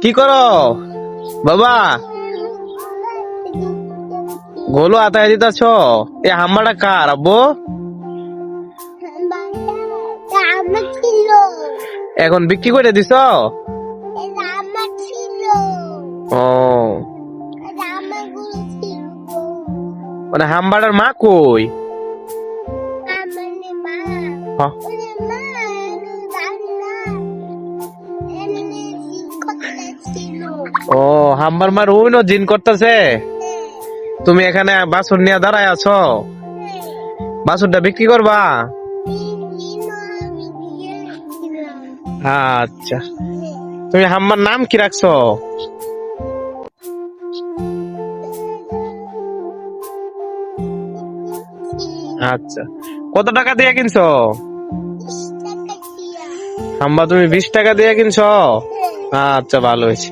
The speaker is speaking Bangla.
কি করো বাবা? গোলো আতায় দিতেছ? এ হাম্বাটা কার আব্বু? এখন বিক্রি করে দিছ? ও মানে হাম্বাটার মা কই? হ্যাঁ। ও হাম্বার মার ওই নো জিন করতেছে। তুমি এখানে বাছুর নিয়ে দাঁড়ায় আছো, বাছুরটা বিক্রি করবা? আচ্ছা, তুমি হাম্বার নাম কি রাখছো? আচ্ছা, কত টাকা দিয়ে কিনছো হাম্বা? তুমি 20 টাকা দিয়ে কিনছো? আচ্ছা, ভালো হয়েছে।